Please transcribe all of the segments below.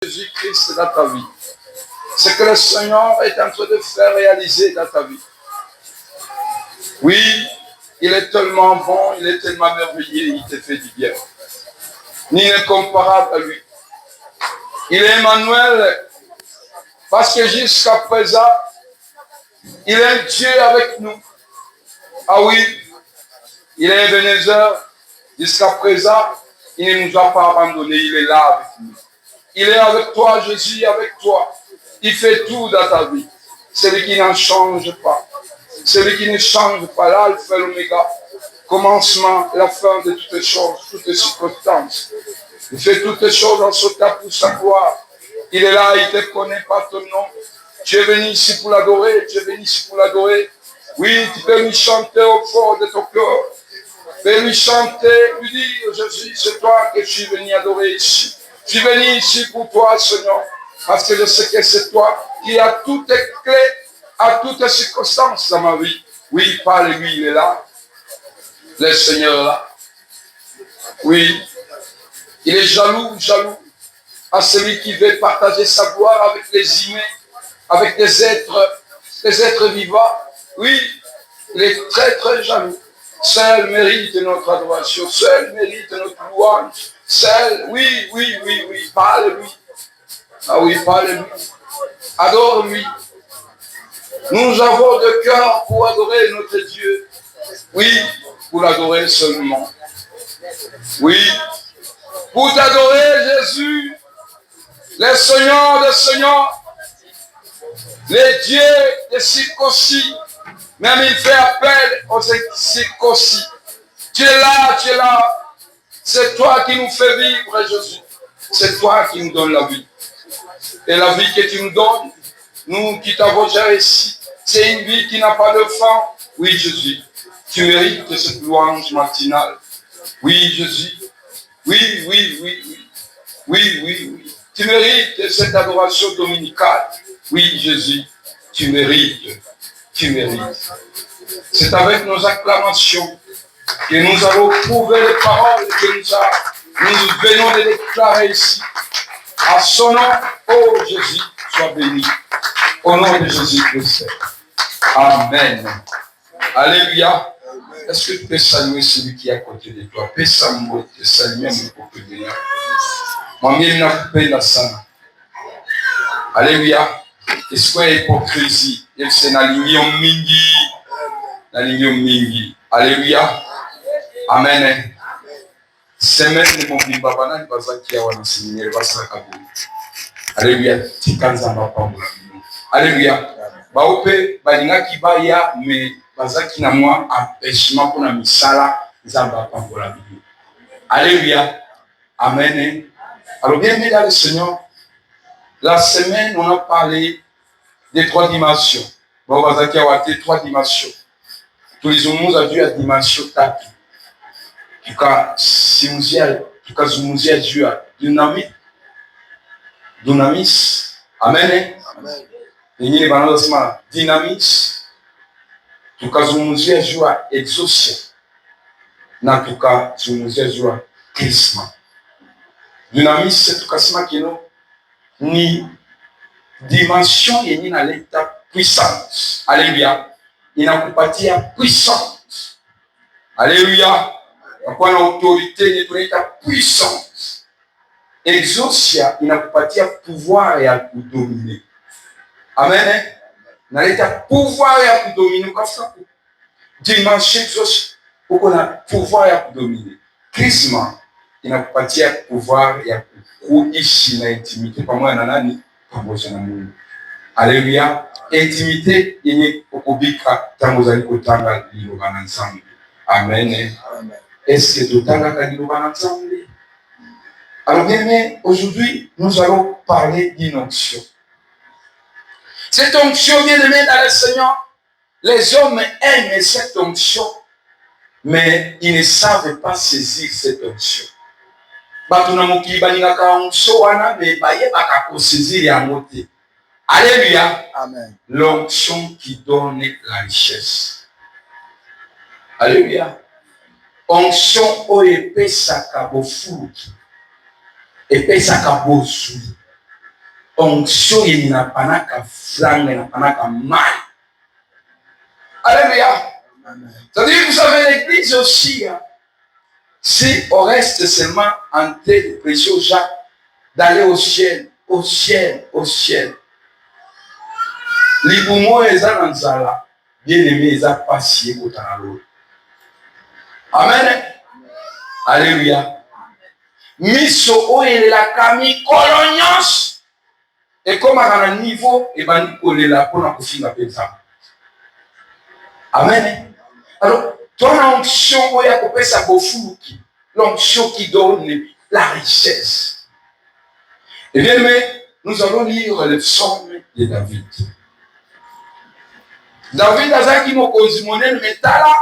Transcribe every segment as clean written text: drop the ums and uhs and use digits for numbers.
Jésus-Christ dans ta vie. Ce que le Seigneur est en train de faire réaliser dans ta vie. Oui, il est tellement bon, il est tellement merveilleux, il te fait du bien. Ni n'est comparable à lui. Il est Emmanuel, parce que jusqu'à présent, il est Dieu avec nous. Ah oui, il est Ebenezer. Jusqu'à présent, il ne nous a pas abandonnés, il est là avec nous. Il est avec toi, Jésus, avec toi. Il fait tout dans ta vie. Celui qui n'en change pas. Celui qui ne change pas, l'alpha et l'oméga. Commencement, la fin de toutes choses, toutes les circonstances. Il fait toutes les choses en ce temps pour sa gloire. Il est là, il te connaît par ton nom. Tu es venu ici pour l'adorer, tu es venu ici pour l'adorer. Oui, tu peux lui chanter au fond de ton cœur. Tu peux lui chanter, lui dire, Jésus, c'est toi que je suis venu adorer ici. Je suis venu ici pour toi, Seigneur, parce que je sais que c'est toi qui as toutes les clés à toutes les circonstances dans ma vie. Oui, parle-lui, il est là. Le Seigneur est là. Oui, il est jaloux à celui qui veut partager sa gloire avec les humains, avec des êtres vivants. Oui, il est très très jaloux. Seul mérite notre adoration, seul mérite notre louange. Seul, oui, parle-lui. Ah oui, parle-lui. Adore-lui. Nous avons de cœur pour adorer notre Dieu. Oui, pour l'adorer seulement. Oui, pour t'adorer, Jésus, le Seigneur des Seigneurs, les dieux des circoncis. Même il fait appel aux circoncis. Tu es là. C'est toi qui nous fais vivre, Jésus. C'est toi qui nous donnes la vie. Et la vie que tu nous donnes, nous qui t'avons déjà ici, c'est une vie qui n'a pas de fin. Oui, Jésus, tu mérites cette louange matinale. Oui, Jésus. Oui. Tu mérites cette adoration dominicale. Oui, Jésus, tu mérites. C'est avec nos acclamations que nous allons prouver les paroles que nous venons de déclarer ici. À son nom, oh Jésus, sois béni. Au nom de Jésus-Christ. Amen. Alléluia. Est-ce que tu peux saluer celui qui est à côté de toi? Peux saluer mon peuple de Dieu. Moi-même, je coupé la sana. Alléluia. Est-ce qu'il y a hypocrisie? C'est la ligne mingi. Alléluia. Amen. Semaine de mon bibabana, il va s'acquier à un séminaire, il va s'accaboler. Alléluia. Alléluia. Baope, balinga kibaya, mais bazaki na moi empêchement pour la misala, zamba pambola bibi. Alléluia. Amen. Alors, bienvenue dans le Seigneur. La semaine, on a parlé des 3 dimensions. Bon, bazaki a été 3 dimensions. Tous les hommes ont vu la dimension tatu. En tout cas, si vous avez vu la dynamis. Amen. Et dynamis. En tout cas, vous avez vu la exaucia. En tout cas, vous avez vu la charisme. Dynamis, c'est tout cas ce qui est ni dimension et ni dans l'état puissance. Alléluia. Il n'a pas dit puissance. Alléluia. Il n'a autorité de l'état puissance. Exaucia, il n'a pas dit pouvoir et à dominer. Amen. Dans l'état pouvoir et à dominer. Dimension exaucia. Pour qu'on a pouvoir et à dominer. Christ, il n'a pas dit pouvoir et à ici dans l'intimité. Pas moi, nanani. Alléluia. Intimité, il est au Kobika, tant vous allez au Tanga, ensemble. Amen. Est-ce que tout Tanga, ensemble? Alors, bien, aujourd'hui, nous allons parler d'une onction. Cette onction, bien aimé dans le Seigneur, les hommes aiment cette onction, mais ils ne savent pas saisir cette onction. Alléluia. Amen. L'onction qui donne la richesse. Alléluia. Onction o epesaka bofuki. Epesaka bozuli. onction inapanaka franga, inapanaka mai. Alléluia. C'est-à-dire, vous savez, l'église aussi, hein, si on reste seulement en train de prêcher aux gens, d'aller au ciel, au ciel, au ciel. Libumo eza nanzala, bien-aimé eza passé au tarot. Amen. Alléluia. Miso oyelela kami kolonyos. Et comme à un niveau, et ben kolela pour la kofinga pensa. Amen. Alors, ton onction oya kopesa bofuluki, l'onction qui donne la richesse. Et bien aimé, nous allons lire le psaume de David. David azaki mokonzi monene metala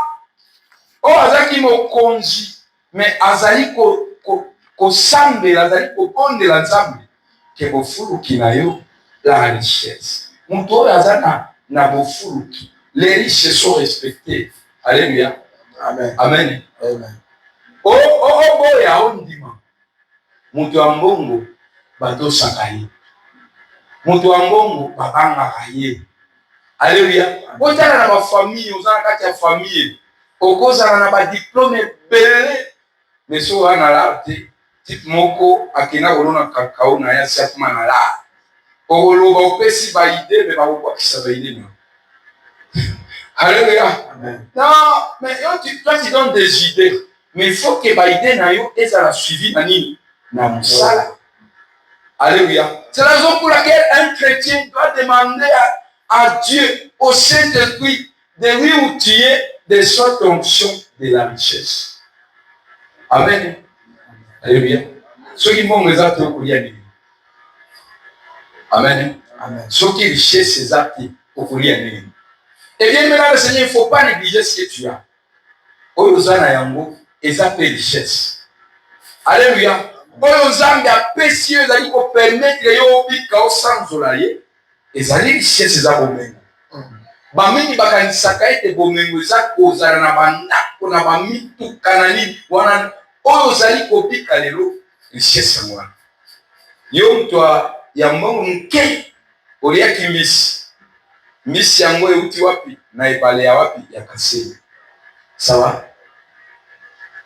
o azaki mokonzi mais azali ko sambela azali ko bondela nzambe ke bofuluki na yo la richesse. Mutu oyo aza na bofuluki, les riches sont respectés. Alléluia. Amen. Amen. Amen. Boya ondima mutu ya mbongo batosaka ye, mutu ya mbongo babangaka ye. Alléluia. Otala na ba famille, ozala kati ya famille, okozala na ba diplôme belé, mais so wana la te, type moko akina kolona kakao na ya siakuma na la. Okoloba opesi ba idée mais ba kokisa ba idée non. Alléluia. Amen. Non, mais toi tu donnes des idées, mais il faut que ba idée na yo ezala suivi na nini? Na musala. Alléluia. C'est la raison pour laquelle un chrétien doit demander à Dieu, au Saint-Esprit, de lui outiller des sortes d'onction de la richesse. Amen. Alléluia. Ceux qui m'ont les actes au Amen. Amen. Ceux qui richesse ces actes au Amen. Et bien maintenant, le Seigneur, il ne faut pas négliger ce que tu as. Oyozana yango, et ça fait richesse. Alléluia. Oyozanga précieux, ça dit qu'on permet que yo bika au sans olaye. Ezali richesse za bomengo. Bamingi bakanisaka ete bomengo eza kozala na bandako na bamituka na nini wana oyo ozali kobika lelo richesse mwana. Yo mtu ya mbongo nke oliaki mbisi. Mbisi yango euti wapi na ebale ya wapi ya Kasenyi. Sawa?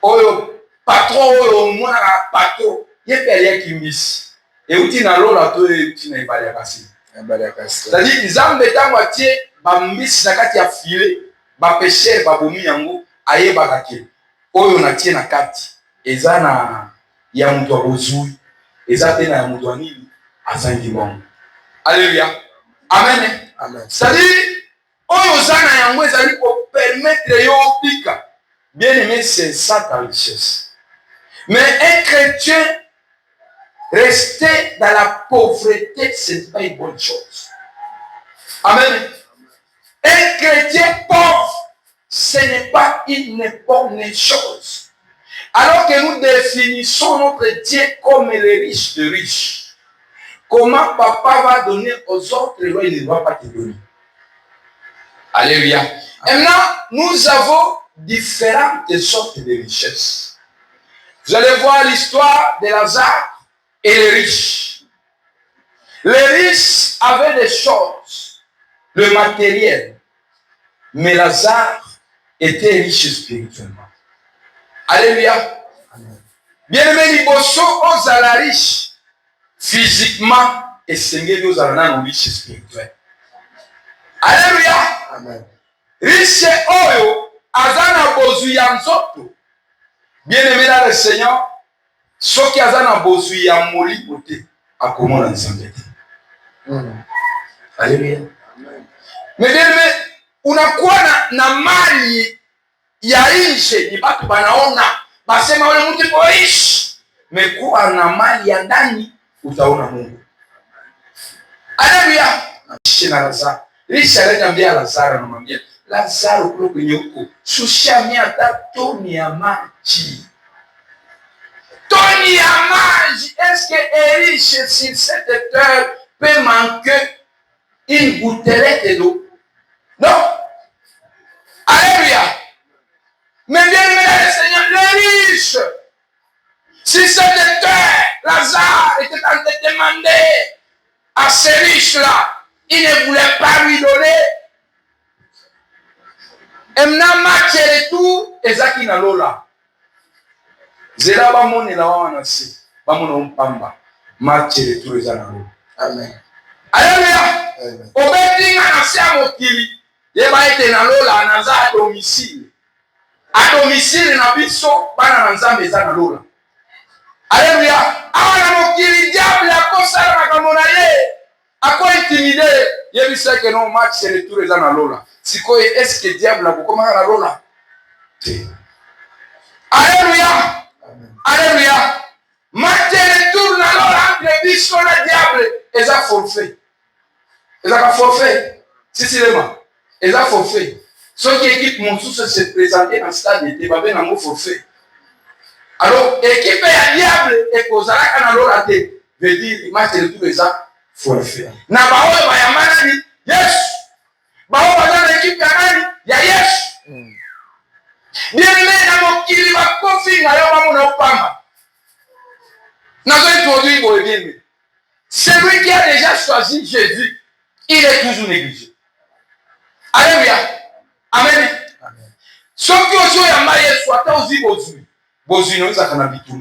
Oyo patron oyo mwana patron yepe aliaki mbisi. Euti na lola to euti na ebale ya Kasenyi. C'est-à-dire, Nzambe tango atie bambisi na kati ya filet, ba pêcheur babomi yango ayebaka ke oyo natie na kati eza na ya mutu abozui, eza te na ya mutu anini azangi bongo. Alléluia. Amen. Amen. C'est-à-dire, oyo zana yango ezali ko permettre yo bika. Bien aimé, c'est ça ta richesse. Mais un chrétien rester dans la pauvreté, ce n'est pas une bonne chose. Amen. Un chrétien pauvre, ce n'est pas une bonne chose. Alors que nous définissons notre Dieu comme les riches de riches, comment papa va donner aux autres, il ne va pas te donner. Alléluia. Et maintenant, nous avons différentes sortes de richesses. Vous allez voir l'histoire de Lazare et les riches. Les riches avaient des choses, le matériel, mais Lazare était riche spirituellement. Alléluia. Bien-aimé, liboso ozala riche physiquement et sengeli ozala na riche spirituel. Alléluia. Amen. Riche oyo azana bozui ya nzoto. Bien-aimé dans le Seigneur, soki azana bozui ya molibo te akomona nzambe te. Alléluia. Mais bien-aimé, unakuwa na mali ya nje ni batu banaona basema wale mtu yuko riche, mekuwa na mali ya ndani utaona Mungu. Alléluia. Riche na Lazaro. Riche aliniambia Lazaro, anamwambia Lazaro kule kwenye huko shusha hata toni ya maji. Toni ya maji. Est-ce que un riche sur cette terre peut manquer une gouttelette d'eau? Non. Alléluia. Mais bien aimé le Seigneur, les riches, si cette terre, Lazare était en train de demander à ce riche-là, il ne voulait pas lui donner. Et maintenant, match et tout, et ça qui n'a lola. Zéla ba moni la wa na si, ba moni mpamba. Match et tout, et ça n'a lola. Amen. Alléluia. Obedi na si amokili. Ye ba ete na lola na za à domicile. À domicile na biso bana na nzambe za na lola. Alléluia. Awana mokili diable akosala makambo na ye. Ako intimider. Ye bisa que non match et tout, et ça na lola. Sikoye, est-ce que diable a beaucoup à la lola? Alléluia. Alléluia. Match et tout, na lola entre biso na diable. Et ça forfait. Et ça forfait. Si c'est le mal. Et ça forfait. Ceux qui équipe mon sous se présenter dans le stade de Tébabé n'a pas forfait. Alors, équipe à diable et causera qu'à l'autre veut dire, match de tout ça, forfait. Na baoe ba yamana ni, yes! Baoe ba dans l'équipe ya nani, ya yes! Bien mais na mokili ba kofi na yo ba mona opamba. Na zo introduire boye bien mais. Celui qui a déjà choisi Jésus, il est toujours négligé. Alléluia. Amen. Ceux qui ont joué à Maïe, soit aussi Bozui. Bozui, nous avons habitué.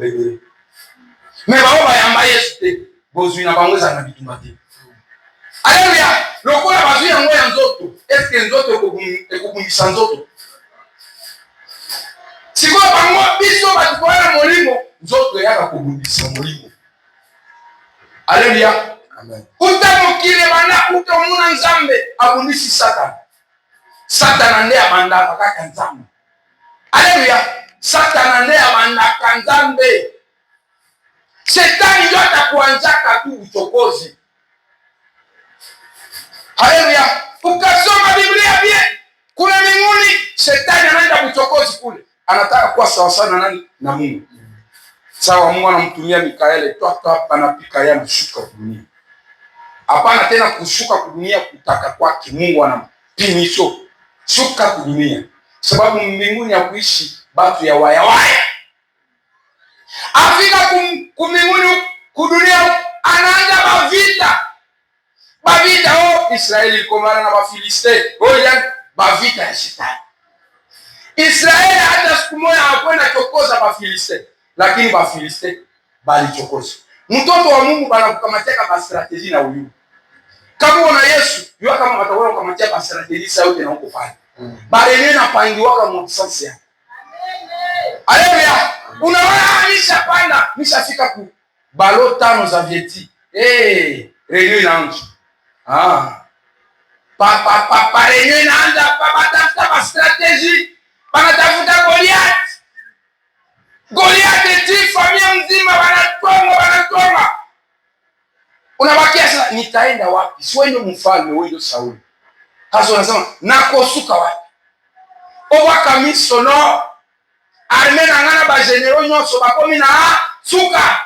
Mais Baoba et Maïe, Bozui n'a pas habitué. Alléluia. Le coup a basé en moi en zoto. Est-ce que zoto est comme sans zoto? Si vous avez un biso, vous avez un molimo. Zoto est à Kobundisa molimo. Alléluia. Amen. Utamukile bana utamuna nzambe abundisi Satan. Satan ande abanda bakaka nzambe. Alléluia. Satan ande abanda kanzambe. Shetani ndio atakuanzaka tu uchokozi. Alléluia. Ukasoma Biblia bien. Kule mbinguni shetani anaenda kuchokozi kule. Anataka kuwa sawa sana nani na Mungu. Sawa Mungu anamtumia Mikaeli toa anapika yeye anashuka dunia. Hapana tena kushuka dunia kutaka kwake. Mungu anampimisho shuka dunia. Sababu mbinguni ya kuishi batu ya waya. Afika kuminguni kudunia anaanza bavita. Bavita Israeli komana na Bafiliste. Yani bavita ya shetani. Israeli hata siku moja hakwenda chokoza Bafiliste. Lakini Bafiliste balichokoza. Mtoto wa Mungu banakukamateka ba strategy na uyu. Kama una Yesu, yua kama wataona kamatia ba strategy sa yote na huko pale. Barene na pangiwaka mwakisansi ya. Alléluia. Unaona nishafika ku balo 5 za Vieti. Reunion inaanza. Reunion inaanza batafuta ba strategy. Banatafuta Goliath. Goliath eti familia mzima wanatonga. Unabakia sasa nitaenda wapi? Si wewe mfalme, wewe ndio Sauli. Sasa unasema nakosuka wapi? Obaka misono. Armena ngana ba general nyonso bakomi na suka.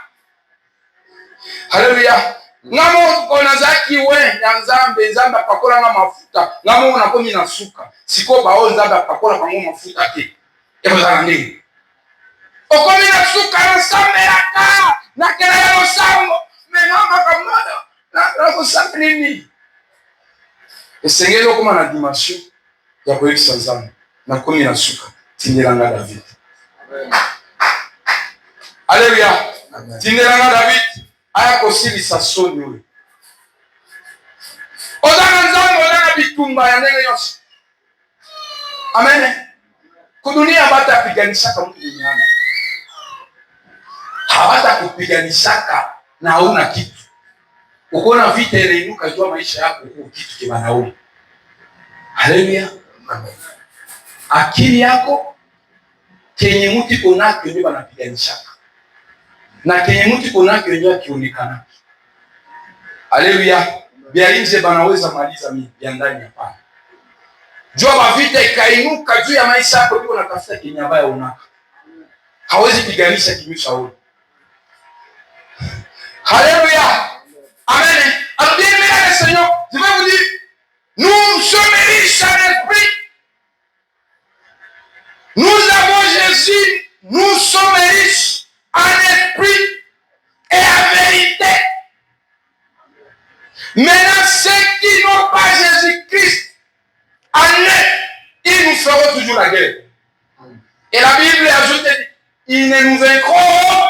Haleluya. Ngamo kona zaki we ya nzambe pakola nga mafuta. Ngamo unakomi na suka. Siko bao nzambe pakola pango mafuta ke. Ebo za nini? Okomi na suka na sameraka. Na kera ya sango. Menanga kamoda. Na kusambe nini? Esengelo koma na dimension ya kuekisa nzambe. Na komi na suka. Tindelanga David. Alléluia. Tindelanga David. Aya kosili sasoni we. Odana nzambe odana bitumba ya ndenge yose. Amen. Kudunia bata piganishaka mtu duniani. Habata kupiganishaka na hauna kitu. Ukiona vita ile inuka jua maisha yako huko kitu kibanaona. Haleluya. Amen. Akili yako kenye mtu konako ndio banapiganishaka. Na kenye mtu konako ndio akionekana. Haleluya. Bia nje banaweza maliza mimi bia ndani hapana. Jua ba vita ikainuka juu ya maisha yako ndio unatafuta kenye ambaye unaka. Hawezi piganisha kinyume huo. Alléluia. Amen. Alors bien aimé le Seigneur, je vais vous dire, nous sommes riches en esprit. Nous avons Jésus, nous sommes riches en esprit et en vérité. Maintenant, ceux qui n'ont pas Jésus-Christ en eux, ils nous feront toujours la guerre. Et la Bible ajoute, ils ne nous vaincront.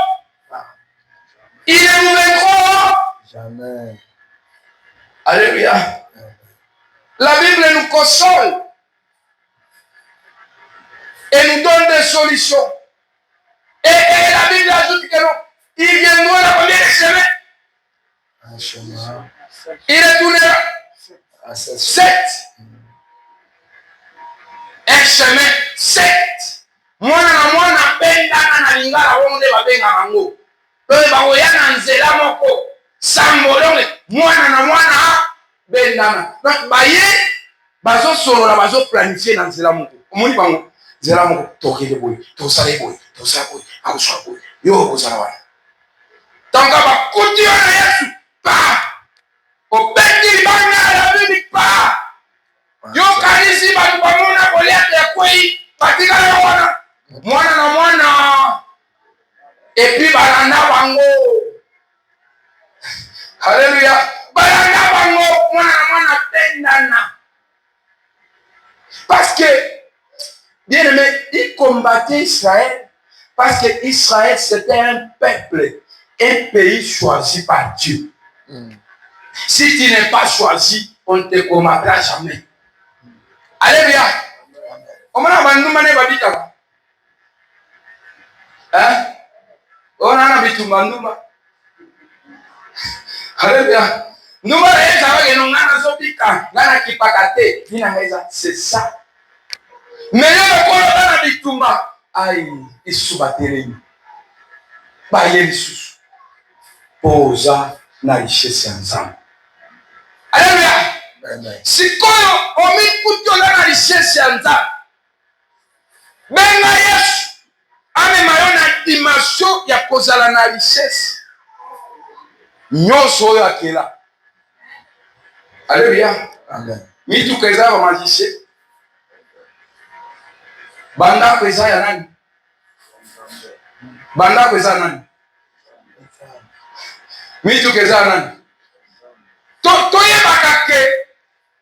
Ils ne nous vaincront jamais. Alléluia. La Bible nous console et nous donne des solutions. Et la Bible ajoute que non, ils viendront dans combien de chemins? Un chemin. Il retournera À 7. Un chemin 7. Mwana na mwana bendana na lingala wonde babenga bango. Pe bakoya na nzela moko. Sambolone mwana na mwana bendana. Donc baye bazo solola bazo planifier na nzela moko. Omoni bango nzela moko tokele boy, tosale boy, tosala boy, akuswa boy. Yo kozala wana. Tanga bakuti na Yesu pa. Obeti bana la Bible pa. Yo kanisi batu bamona koleta kwei patika na wana. Mwana na mwana. Et puis balanda bango. Alléluia. Balanda bango mwana na mwana tendana. Parce que bien aimé, il combattait Israël parce que Israël c'était un peuple, un pays choisi par Dieu. Si tu n'es pas choisi, on ne te combattra jamais. Alléluia. On a un hein? On a un bitumba. Alléluia. Nous c'est ça. Mais le bitumba, aïe, il soubatterait. Baye sous. Posa na richesse ensemble. Alléluia. Si koyo omi kuto na richesse ensemble. Benga Yesu. Ame mayona dimension ya kozala na richesse. Nyonso oyo akela. Alléluia. Amen. Mitu keza ba magicien. Banda keza ya nani? Banda keza nani? Mitu keza nani? Toyebaka ke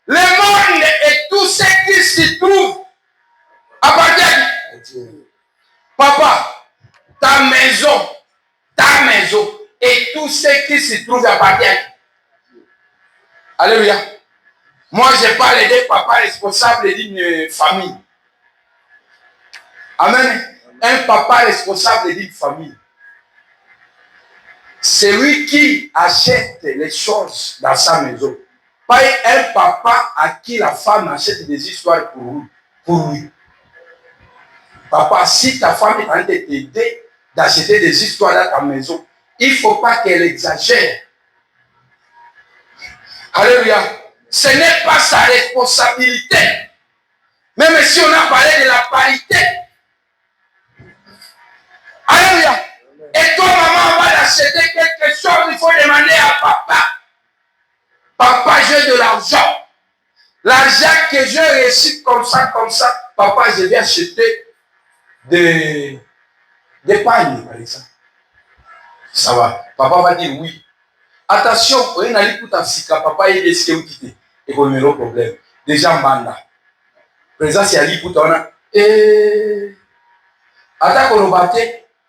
le monde et tout ce qui s'y trouve appartient. Papa, ta maison et tout ce qui s'y trouve appartient. Alléluia. Moi, je parle de papa responsable d'une famille. Amen. Un papa responsable d'une famille. C'est lui qui achète les choses dans sa maison. Pas un papa à qui la femme achète des histoires pour lui. Papa, si ta femme est en train de t'aider d'acheter des histoires dans ta maison, il ne faut pas qu'elle exagère. Alléluia. Ce n'est pas sa responsabilité. Même si on a parlé de la parité. Alléluia. Et toi, maman, on va acheter quelque chose, il faut demander à papa. Papa, j'ai de l'argent. L'argent que j'ai reçu comme ça. Papa, je vais acheter des pagnes, par exemple. Ça va. Papa va dire oui. Attention, on a dit tout à sika. Papa, il est ce qu'il quitte. Et qu'on a un problème. Déjà, manda. Présent, c'est à l'île pour a. Et. Attends, qu'on a battu.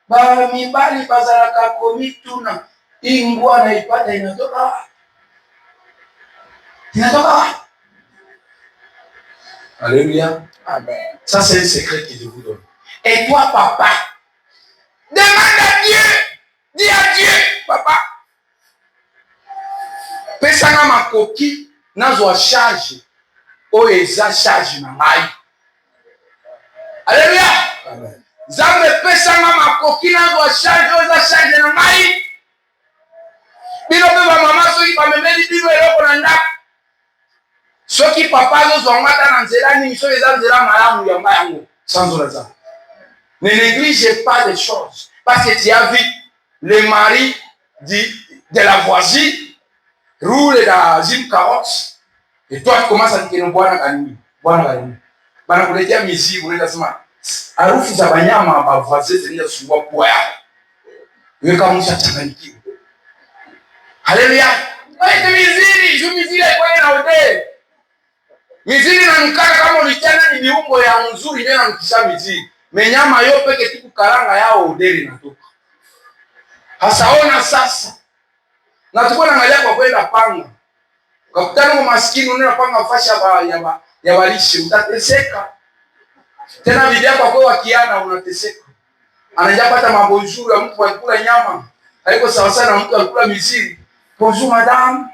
Ba mibali bazalaka komi tuna ingwa na ipata inatoka. Alléluia. Amen. Ça c'est un secret que je vous donne. Et toi papa, demande à Dieu. Dis à Dieu, papa. Pesanga makoki nazwa charge. O eza charge na ngai. Alléluia. Amen. Zambe pesanga makoki nazwa charge oza charge na ngai. Bino pe ba mama soki ba memeli bino eloko na ndako. Soki papa azozwa ngata na nzela nini soki eza nzela malamu ya yango sans raison. Ne néglige pas les choses. Parce que tu as vu le mari de la voisine roule dans une carrosse. Et toi tu commences à dire que non bwana kanini. Bana kuletea mizigo unaenda sema harufu za banyama ba voisine zinaenda sumbua pua yako. Wewe kama msha changanyikiwa. Haleluya. Wewe ni miziri. odeur. Miziri inanukaka kama ulichana ni viungo ya mzuri ndio inanukisha miziri. Menyama yo peke tu kukaranga yao odeur inatoka. Hasa ona sasa. Na tuko naangalia kwa kwenda panga. Ukakutana na maskini unaona panga fashi ya walishe utateseka. Tena bibi yako kwa wakiana unateseka. Anajapata mambo nzuri ya mtu alikula nyama. Haiko sawa sana mtu alikula miziri. Bonjour madame.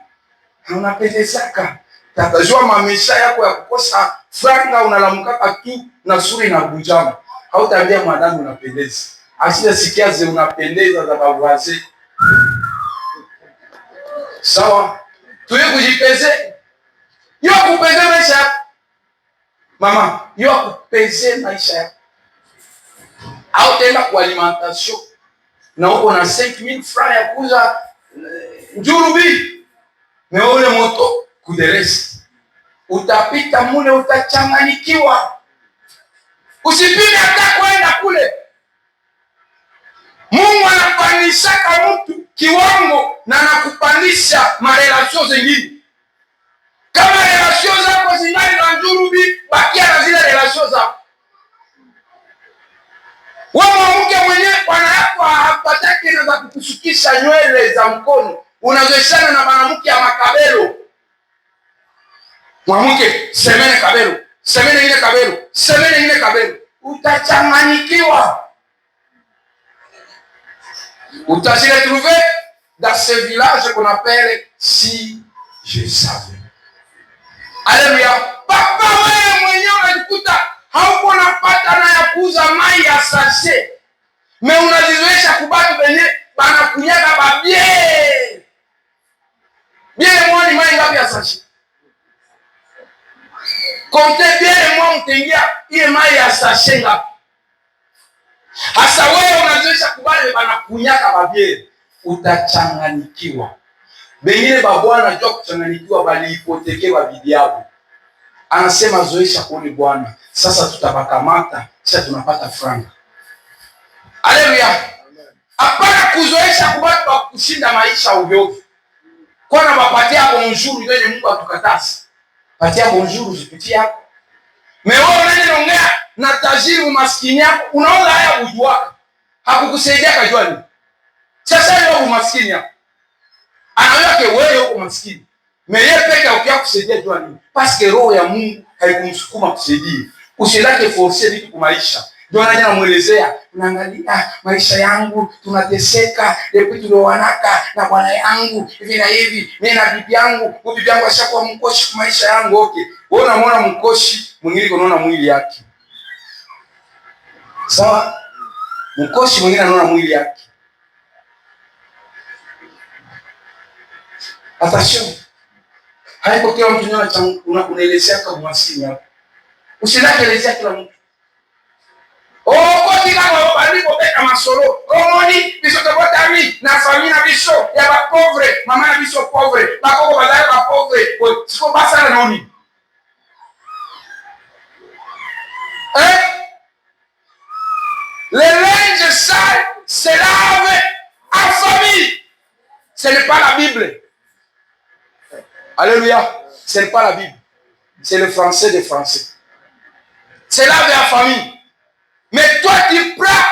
Unapendezaka. Tatajua mamesha yako ya kukosa franga unalamukaka tu na sura inabujama. Hautaambia madame unapendeza. Asije sikia ze unapendeza za babuaze. Sawa? Tuye kujipeze. Yo kupeze maisha yako. Mama, yo kupeze maisha yako. Au tenda kwa alimentation. Na uko na 5000 francs ya kuuza njurubi. Meole moto kuderesi. Utapita mule utachanganikiwa. Usipime hata kwenda kule. Mungu anapandishaka mtu kiwango na anakupandisha marelasyon zingine. Kama relasyon zako zingali na njurubi, bakia na zile relasyon zako. Wewe mwanamke mwenyewe bwana yako hapataki na za kukushukisha nywele za mkono. Unazoeshana na mwanamke ya makabelo. Mwanamke semene kabelo, semene ile kabelo, semene ile kabelo. Utachanganyikiwa. Utasile trouver dans ce village qu'on appelle Si Je Savais. Alléluia. Papa wewe mwenyewe unajikuta hauko napata na ya kuuza mai ya sachet. Me unazizoesha kubaki benye bana kunyaga babie. Bien mwani mai ngapi ya sachet? Comptez bien les mois mtengia ile mai ya sachet ngapi? Hasa wewe unazoesha kubali bana kunyaka babie, utachanganikiwa. Bengine babwana jua kuchanganikiwa bali hipotekewa bibi yao. Anasema zoesha kuni bwana. Sasa tutabakamata, sasa tunapata franga. Haleluya. Hapana kuzoesha kubaki kwa kushinda maisha ovyo. Kwa na bapatia bonjour ndio Mungu atukatasi. Patia bonjour jipitie yako. Mewe unaongea na tajiri umaskini yako, unaona haya ujua. Hakukusaidia kajua nini? Sasa leo umaskini yako. Anaona ke wewe uko maskini. Meye peke ukia kusaidia jua nini? Parce que roho ya Mungu haikumsukuma kusaidia. Usilake forcer vitu kwa maisha. Ndio anamuelezea, unaangalia maisha yangu tunateseka, depuis tulioanaka na bwana yangu hivi na hivi, mimi na bibi yangu, bibi yangu ashakuwa mkoshi kwa maisha yangu. Okay. Wewe unamwona mkoshi, mwingine unaona mwili yake. Sawa? Mkoshi mwingine anaona mwili yake. Attention. Haiko kila mtu unaelezea kama mwasini hapo. Usilake elezea kila mtu. Koti kama baliko beka masolo. Komoni biso tobotami na famille biso ya ba pauvre, mama na biso pauvre, bakoko bazali ba pauvre. Siko basa na noni. Les linges sales se lavent en famille. Ce n'est pas la Bible. Alléluia. Ce n'est pas la Bible. C'est le français des Français. C'est lavé en famille. Mais toi, tu prends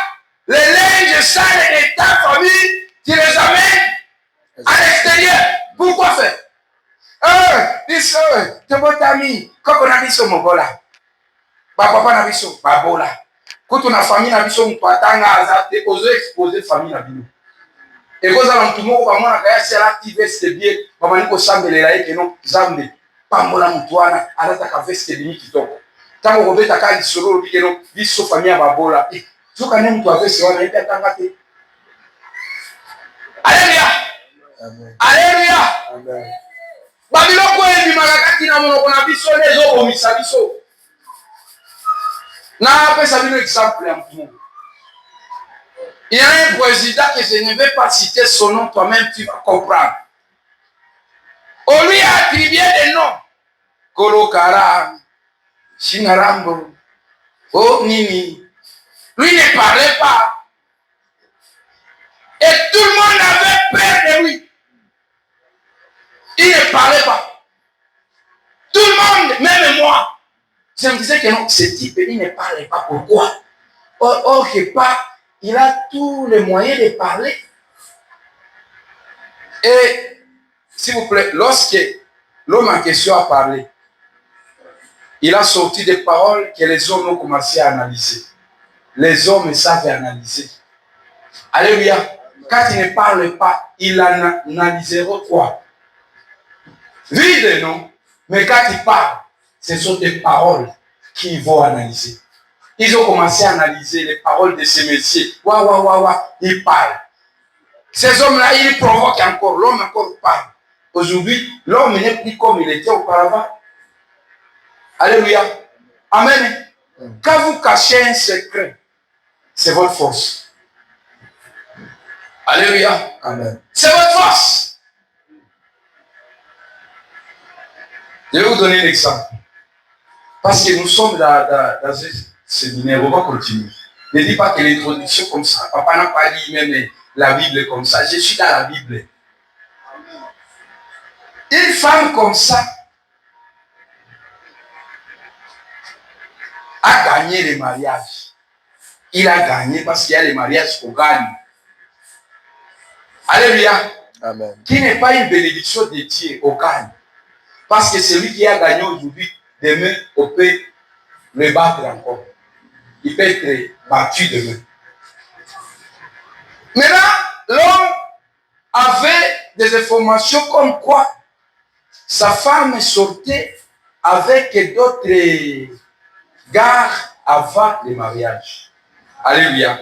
les linges sales de ta famille, tu les amènes à l'extérieur. Pourquoi faire? Biso, te botami, koko na biso mobola. Ba papa na biso, babola. Kutu na famille na biso mpatanga azate, ozo exposer famille na bino. Et koza na mtu moko ba mwana kaya sera active c'est bien, ba maniko sambelela yeke no zambe. Pambola mutwana, alata ka veste bini kitoko. Tango kobeta kali solo bikeno biso famille babola. Tuka ne mtu avese wana ita tangate. Alléluia. Amen. Alléluia. Amen. Babiloko ebi malakati na monoko na biso lezo omisa biso. Na pesa bino exemple ya mtu. Il y a un président que je ne vais pas citer son nom, toi-même tu vas comprendre. On lui a attribué des noms. Kolokara, Shinarambo, oh Nini. Lui ne parlait pas. Et tout le monde avait peur de lui. Il ne parlait pas. Je me disais que non, ce type, il ne parle pas. Pourquoi? Or, quelque part, il a tous les moyens de parler. Et, s'il vous plaît, lorsque l'homme en question a parlé, il a sorti des paroles que les hommes ont commencé à analyser. Les hommes savent analyser. Alléluia. Quand il ne parle pas, il analysera quoi? Vide, non? Mais quand il parle, ce sont des paroles qu'ils vont analyser. Ils ont commencé à analyser les paroles de ces messieurs. Ils parlent. Ces hommes-là, ils provoquent encore. L'homme encore parle. Aujourd'hui, l'homme n'est plus comme il était auparavant. Alléluia. Amen. Quand vous cachez un secret, c'est votre force. Alléluia. Amen. C'est votre force. Je vais vous donner un exemple. Parce que nous sommes dans ce séminaire, on va continuer. Ne dis pas que l'introduction comme ça. Papa n'a pas dit même la Bible comme ça. Je suis dans la Bible. Une femme comme ça a gagné les mariages. Il a gagné parce qu'il y a les mariages qu'on gagne. Alléluia. Amen. Qui n'est pas une bénédiction de Dieu au gagne. Parce que celui qui a gagné aujourd'hui, demain, on peut le battre encore. Il peut être battu demain. Maintenant, l'homme avait des informations comme quoi sa femme sortait avec d'autres gars avant le mariage. Alléluia.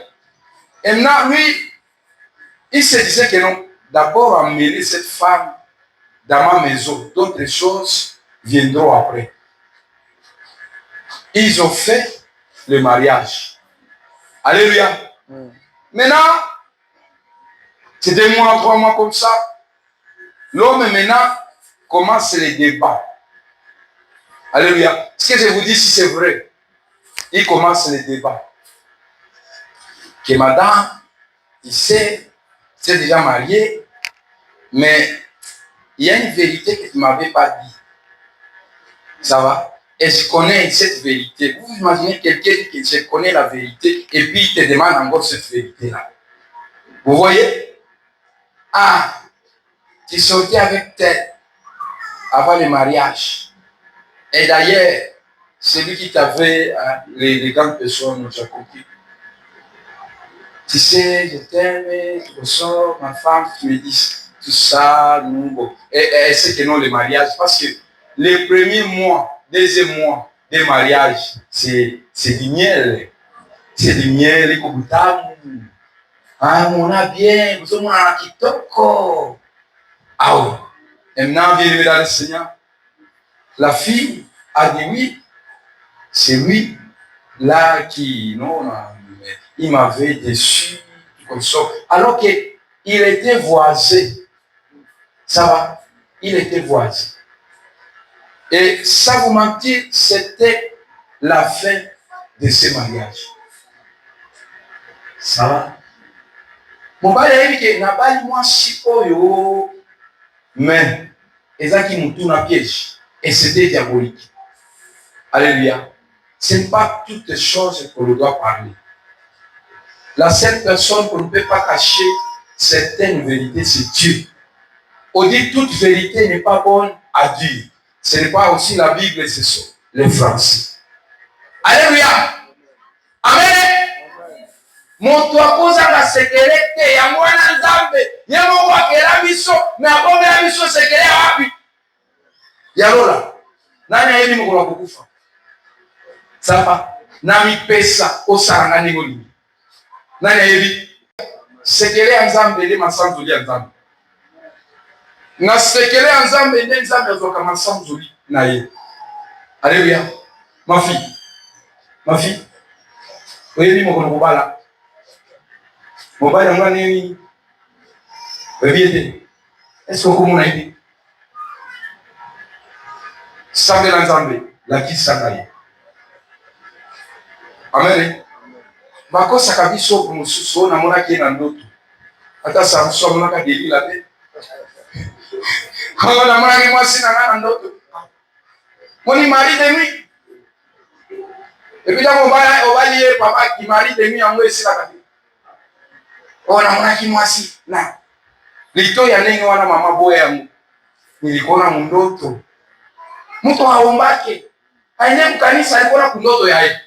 Et maintenant, lui, il se disait que non, d'abord emmener cette femme dans ma maison. D'autres choses viendront après. Ils ont fait le mariage. Alléluia. Maintenant, c'est 2 mois, 3 mois comme ça. L'homme maintenant commence les débats. Alléluia. Ce que je vous dis, si c'est vrai, il commence les débats. Que madame, il sait, c'est déjà marié, mais il y a une vérité que tu ne m'avais pas dit. Ça va? Et je connais cette vérité. Vous imaginez quelqu'un qui je connais la vérité et puis il te demande encore cette vérité-là. Vous voyez? Ah, tu sortais avec tel avant le mariage. Et d'ailleurs, celui qui t'avait, les grandes personnes, j'ai compris. Tu sais, je t'aime, tu ressors, ma femme, tu me dis tout ça, nous, bon. Et elle sait que non, le mariage, parce que les premiers mois, 2e mois de mariage, c'est du miel. C'est du miel, et comme ça, ah, on a bien, vous sommes en kitoko. Ah oui. Et maintenant, bien aimé dans le Seigneur, la fille a dit oui, c'est lui là qui, non, il m'avait déçu, comme ça. Alors qu'il était voisin. Ça va? Il était voisin. Et sans vous mentir, c'était la fin de ce mariage. Ça va? Mon père a dit que n'a pas dit moi chipo mais Ezaki Moutou n'a piège. Et c'était diabolique. Alléluia. Ce n'est pas toutes les choses qu'on doit parler. La seule personne qu'on ne peut pas cacher certaines vérités, c'est Dieu. On dit toute vérité n'est pas bonne à dire. Ce n'est pas aussi la Bible, c'est ça, les Français. Alléluia. Amen. Mon toit cause à la sécurité, ya mwana nzambe, ya mwa kela biso, mais abombe la biso sécurité wapi. Ya lola. Nani ayebi mukolo kukufa. Sapa na mipesa osanga ningoli. Nani ayebi sécurité ya nzambe le masanzoli ya nzambe. Na sekele ya nzambe nde nzambe azoka masanzoli na ye. Alléluia. Ma fille. Oyebi mokolo kobala. Mobile yango nini? Oyebi. Est-ce que vous m'avez Sambe la nzambe, la ki sanga. Amen. Bakosa kabiso mususu na mona ki na ndoto. Ata Samson mona ka deli la pe. Quand on a mona ki mwasi na ndoto. Moni mari de nuit. Et puis là, on va lire papa qui marie de nuit en moi ici là. On a mon qui moi si na. Lito ya nengi wana mama boya yangu. Nilikuona mundoto. Mtu haombake. Aende kukanisa alikuona kundoto yae.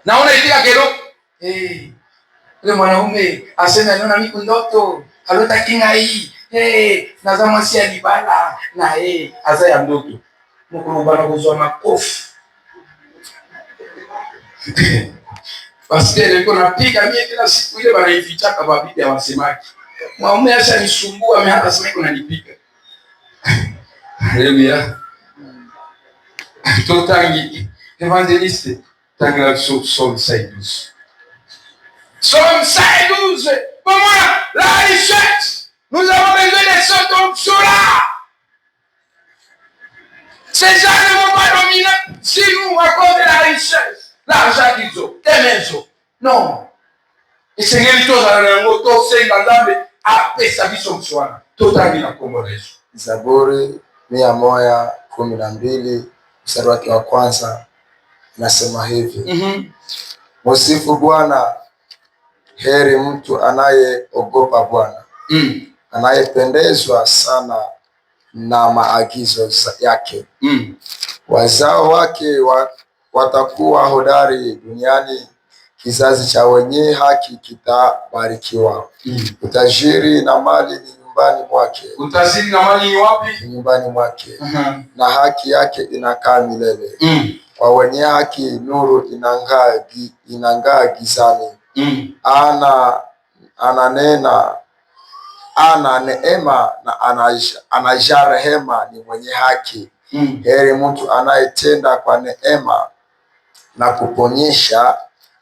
Naona itika kero. Ule mwanaume asema naona mimi kundoto. Alota kinga hii. Nazama si alibala na aza ya ndoto. Mukuru bana kuzwa makofi. Parce que niko napiga mimi kila siku ile bana ificha kama bibi ya wasemaki. Mwanaume acha nisumbua mimi hata sema kuna nipiga. Haleluya. Totangi évangéliste tangi Somme 5:12. Somme 5:12. Pour moi, la richesse, nous avons besoin de cette onction-là. Ces gens ne vont pas dominer si nous, à cause de la richesse, l'argent qu'ils ont, des maisons. Non. Et c'est quelque chose à l'angoto, c'est dans l'âme, après sa vie son soin. Totangi na Kombolezo. Zaburi 112 mstari wake wa kwanza nasema hivi. Msifu Bwana, heri mtu anayeogopa Bwana, anayependezwa sana na maagizo yake. Wazao wake watakuwa hodari duniani, kizazi cha wenye haki kitabarikiwa. Utajiri na mali ni nyumbani mwake. Utajiri na mali ni wapi? Nyumbani mwake. Na haki yake inakaa milele. Kwa wenye haki nuru inang'aa gizani. Ana neema na anajaa rehema, ni mwenye haki. Heri mtu anayetenda kwa neema na kuponyesha,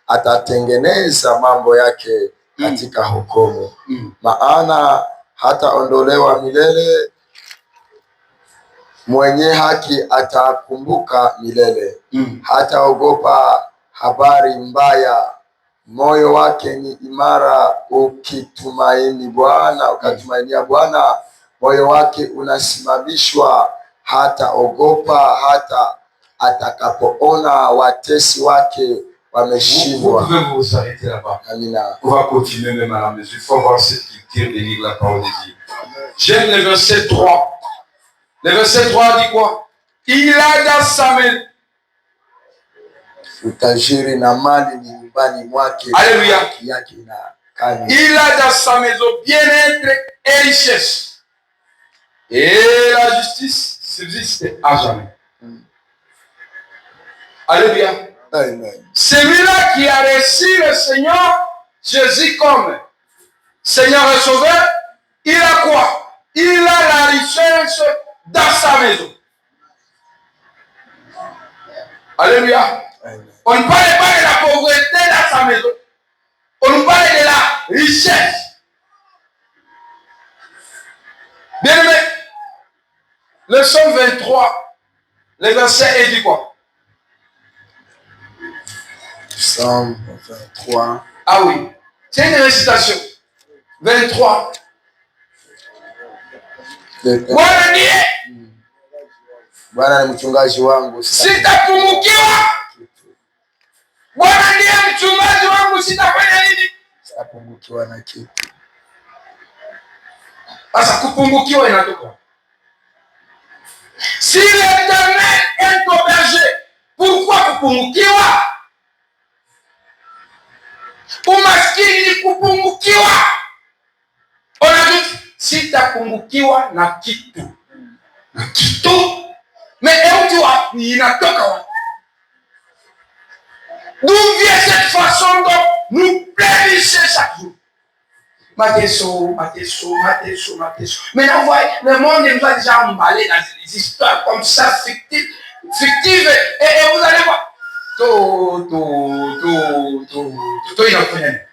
atatengeneza mambo yake katika hukumu. Maana hataondolewa milele, mwenye haki atakumbuka milele. Hataogopa habari mbaya, moyo wake ni imara. Ukatumainia Bwana, moyo wake unasimamishwa. Hataogopa hata atakapoona watesi wake wameshindwa. Vous pouvez vous arrêter là-bas. Amina. On va continuer même à la maison. Il faut voir cette culture et lire la parole de Dieu. J'aime le verset 3. Le verset 3 dit quoi? Il a dans sa main. Utajiri na mali ni nyumbani mwake. Alléluia. Il a dans sa maison bien-être et richesse. Et la justice subsiste à jamais. Alléluia. Amen. Celui-là qui a reçu le Seigneur Jésus comme Seigneur et Sauveur, il a quoi? Il a la richesse dans sa maison. Alléluia. Amen. On ne parle pas de la pauvreté dans sa maison. On nous parle de la richesse. Bien aimé, le Psaume 23, le verset dit quoi? Psaume 23. Ah oui, c'est une récitation. 23. Bwana ndiye. Bwana ni mchungaji wangu, sitapungukiwa. Bwana ndiye mchungaji wangu, sitafanya nini? Sitapungukiwa na kitu. Sasa kupungukiwa inatoka. Si l'Éternel est ton berger, pourquoi kupungukiwa? Umaskini ni kupungukiwa. Ona sitapungukiwa na kitu. Na kitu. Mais tu inatoka wapi? D'où vient cette façon dont nous plébisser chaque jour? Mateso. Maintenant, vous voyez, le monde nous a déjà emballé dans des histoires comme ça, fictives. Et vous allez voir. Tout, il en fait.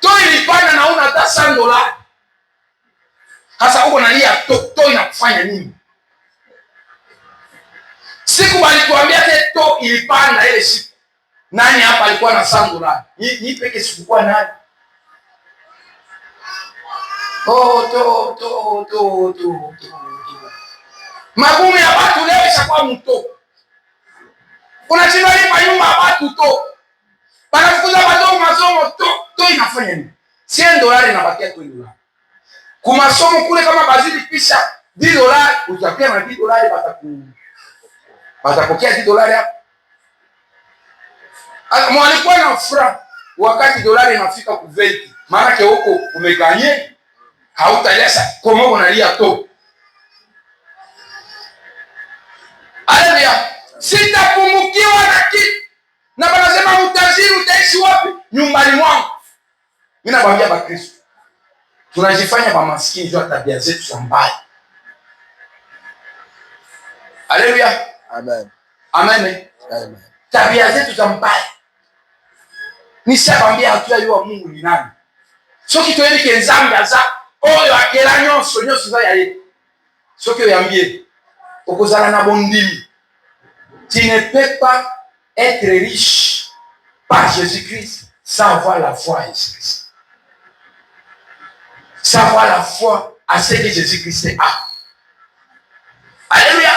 Toi, il pana na una hata $100. Sasa uko nalia to inakufanya nini? Siku walituambia to ilipanda ile siku. Nani hapa alikuwa na $100? Ni peke sikuwa nani? Magumu ya watu leo ishakuwa mto. Unachindwa lipa nyumba ya watu to. Banafukuza watu masomo to inafanya nini? $100 inabakia $20. Kumasomo kule kama bazili pisha $10 utapia na $10 batapokea $10 hapo. Mwalikuwa na furaha wakati $1 inafika ku 20. Maana ke huko umeganye hautalesa kama unalia to. Haleluya. Sitapumukiwa na kitu. Na banasema utajiri utaishi wapi? Nyumbani mwangu. Mimi nakwambia Bakristo, tunajifanya ba maskini juu tabia zetu za mbaya. Haleluya. Amen. Amen. Amen. Tabia zetu za mbaya. Nishakwambia hatuyajua Mungu ni nani. Soki toyeli ke nzambe aza oyo akela nyonso za yali. Soki oyambie okozala na bondimi. Tu ne peux pas être riche par Jésus-Christ sans avoir la foi en Jésus-Christ. Sans avoir la foi à ce que Jésus-Christ a. Alléluia.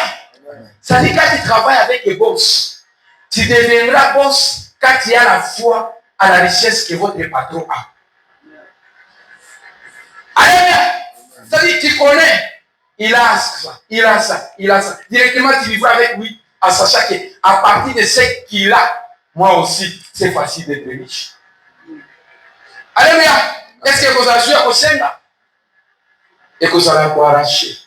Ça dit quand tu travailles avec les boss, tu deviendras boss quand tu as la foi à la richesse que votre patron a. Alléluia. Ça dit tu connais, il a ça, il a ça, il a ça. Directement tu vivras avec lui. En sachant qu'à partir de ce qu'il a, moi aussi, c'est facile d'être riche. Alléluia. Est-ce que vous avez joué au Seigneur? Et que vous allez vous arracher.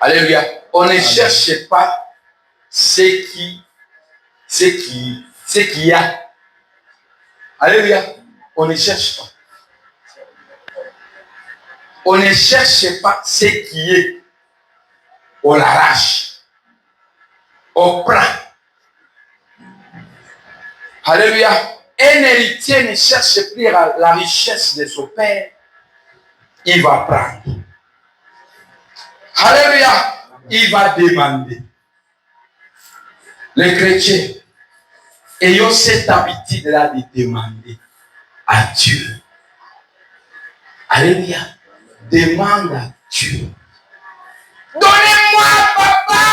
Alléluia. On ne cherche pas ce qu'il y a. Alléluia. On ne cherche pas. On ne cherche pas ce qui est. On l'arrache, on prend. Alléluia. Un héritier ne cherche plus la richesse de son père, il va prendre. Alléluia. Il va demander. Les chrétiens ayant cette habitude-là de demander à Dieu. Alléluia. Demande à Dieu. Donnez-moi, papa.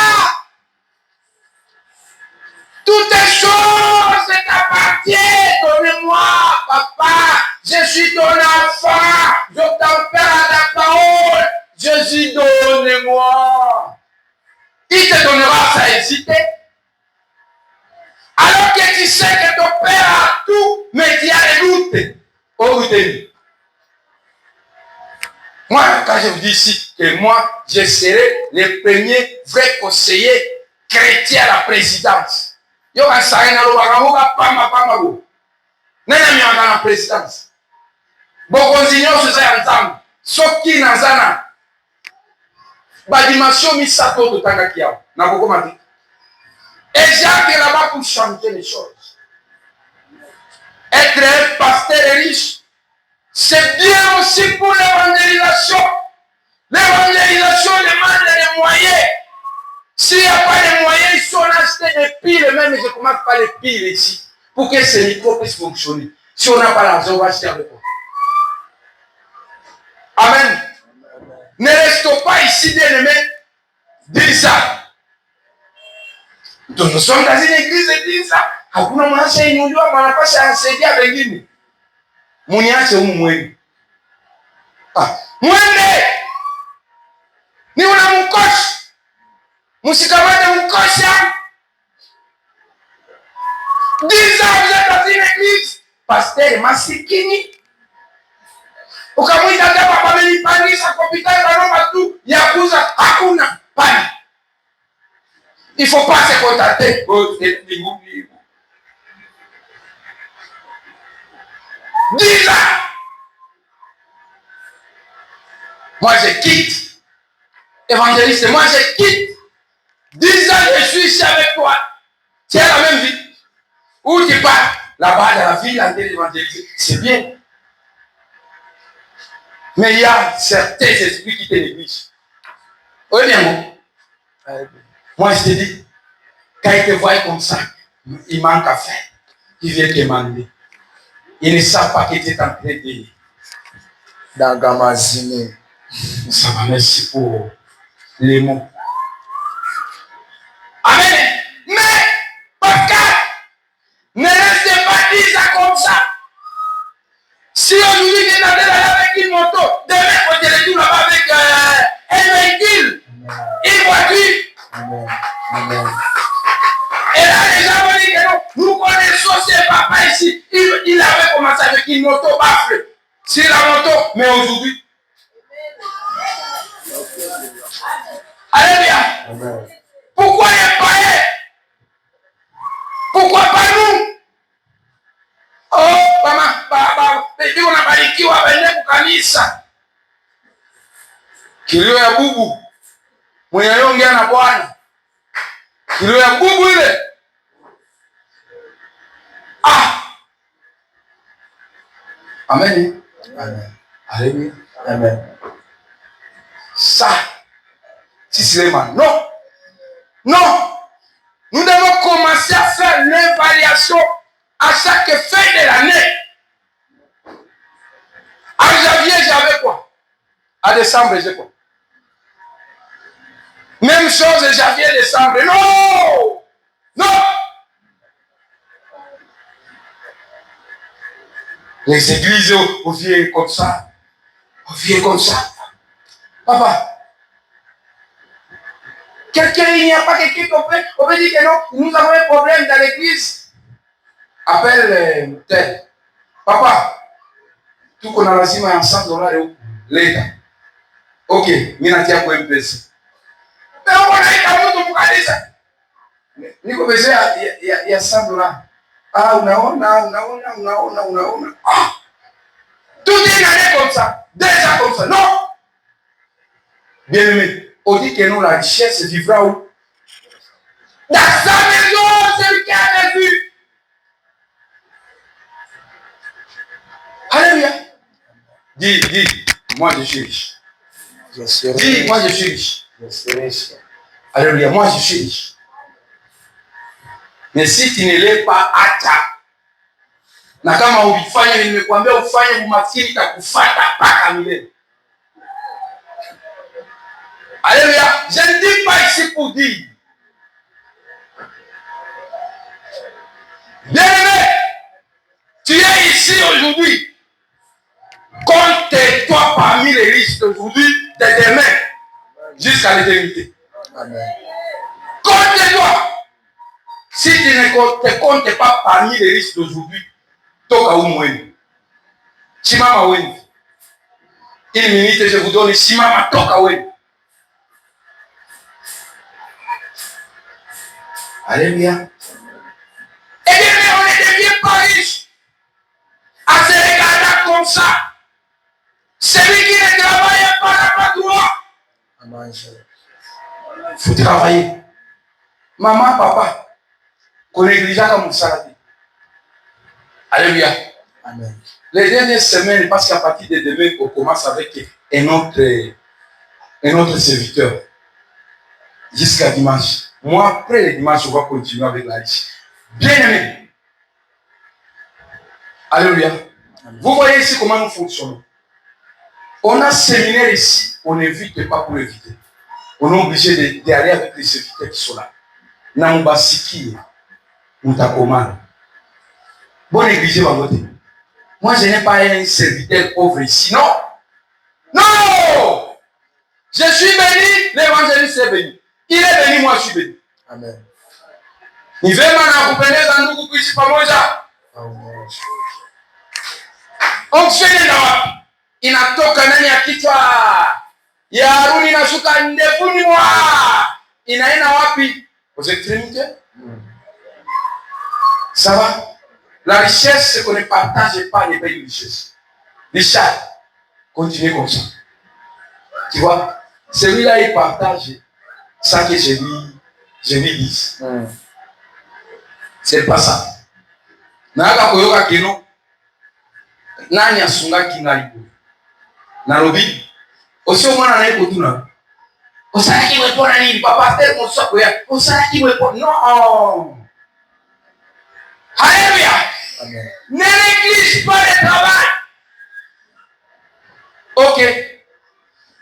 Toutes les choses t'appartiennent. Donnez-moi, papa. Je suis ton enfant. Je t'empère à ta parole. Jésus, donnez-moi. Il te donnera sans hésiter. Alors que tu sais que ton père a tout, mais tu as des doutes. Oh, moi, quand je vous dis ici que moi, je serai le premier vrai conseiller chrétien à la présidence. Yo ka sai na lo wakamuka pama go. Nena mi anga na présidence. Bokonzi nyonso za ya nzambe. Soki na zana. Ba dimension misato totanga kiao. Na kokoma te. Et Jacques là-bas pour changer les choses. Être un pasteur riche, c'est bien aussi pour l'évangélisation. L'évangélisation demande des moyens. S'il n'y a pas de moyens, ils sont achetés des piles, même je ne commence pas les piles ici, pour que ce micro puisse fonctionner. Si on n'a pas l'argent, on va acheter avec quoi. Amen. Ne restons pas ici, bien-aimés, 10 ans. Donc nous sommes dans une église de 10 ans. Hakuna mwanashe inujua mwanapasha ansaidia wengine. Muniache humu mwenu. Mwende! Ni unamkoshi. Msikamate mkosha. 10 ans vous êtes dans une église. Pasteur masikini. Ukamwita kama wamenipangisha kwa hospitali naomba tu ya kuuza hakuna pana. Il faut pas se contenter. Oh, c'est 10 ans. Moi je quitte. Évangéliste, moi je quitte. 10 ans je suis ici avec toi. Tu as la même vie. Où tu pars? Là-bas dans la ville, en l'évangéliste. C'est bien. Mais il y a certains esprits qui te négligent. Oui, bien bon. Moi je te dis, quand ils te voient comme ça, il manque à faire. Ils viennent te demander. Ils ne savent pas que tu es en train Dagamazine. Ça va, merci pour les mots. Amen. Mais, papa, ne laissez pas dire ça comme ça. Si aujourd'hui tu es avec une moto, demain on te retrouve là-bas avec un véhicule, une voiture. Amen. Amen. Et là, les gens vont dire que non, nous connaissons ce papa ici. Il avait commencé avec une moto baffle. C'est la moto, mais aujourd'hui. Alléluia. Amen. Pourquoi les païens? Pourquoi pas nous? Oh, mama, baby, unabarikiwa wende kukanisa. Kilio ya bubu. Mwenye ongea na Bwana. Kilio ya bubu ile. Ah. Amen. Amen. Alléluia. Amen. Ça, si c'est les non. Non. Nous devons commencer à faire l'évaluation à chaque fin de l'année. En janvier, j'avais quoi? À décembre, j'ai quoi? Même chose, janvier, décembre. Non! Non! Les églises au vieux comme ça. Au vieux comme ça. Papa. Quelqu'un, il n'y a pas quelqu'un qu'on peut dire que non, nous avons un problème dans l'église. Appelle tel. Papa, tout qu'on a laissé en $100 l'État. Ok, minatia pour MPC. Mais on a été à vous pour aller ça. Niko pesa ya $100. Ah, unaona. Ah! Tout est année comme ça. Déjà comme ça. Non! Bien aimé, on dit que nous, la richesse vivra où? Dans sa maison, celui qui a vécu. Alléluia. Dis, moi je suis riche. Dis, moi je suis riche. Je suis riche. Alléluia, moi je suis riche. Mais si tu ne l'es pas, acha. Na kama ulifanya nimekuambia ufanye umaskini takufuata mpaka milele. Alléluia. Je ne dis pas ici pour dire. Bien-aimé, tu es ici aujourd'hui. Compte-toi parmi les riches d'aujourd'hui, de demain, jusqu'à l'éternité. Amen. Compte-toi. Si tu ne te comptes pas parmi les riches d'aujourd'hui, toka umweni. Simama weni. Une minute, je vous donne simama toka weni. Alléluia. Eh bien, mais on ne devient pas riche à se regarder comme ça. Celui qui ne travaille pas n'a pas droit. Amen. Il faut travailler. Maman, papa, qu'on néglige comme ça. Alléluia. Amen. Les dernières semaines, parce qu'à partir de demain, on commence avec un autre serviteur. Jusqu'à dimanche. Moi, après le dimanche, on va continuer avec la riche. Bien aimé. Alléluia. Amen. Vous voyez ici comment nous fonctionnons. On a un séminaire ici, on n'invite pas pour éviter. On est obligé d'aller avec les serviteurs qui sont là. Namba Siki, Mutakomana. Bon négligé ma beauté. Moi, je n'ai pas un serviteur pauvre ici. Non! Non! Je suis béni, l'évangéliste est béni. Il est béni, moi je suis béni. Amen. Ni vema na kupendeza ndugu kuishi pamoja. Amen. Option na wapi? Inatoka ndani ya kichwa ya Haruni inashuka ndevuni mwa. Inaenda wapi? Aux extrémités. Ça va? La richesse, c'est qu'on ne partage pas les belles richesses. Richard, continue comme ça. Tu vois? Celui-là, il partage ça que je lui dis. C'est pas ça. Naaka koyoka kino. Nani asunga kinalipo. Nalobi. Osio mwana naye kotuna. Osala ki wepona nini? Papa tel mon soko ya. Osala ki wepona. Non. Alléluia. Amen. Ne néglige pas le travail.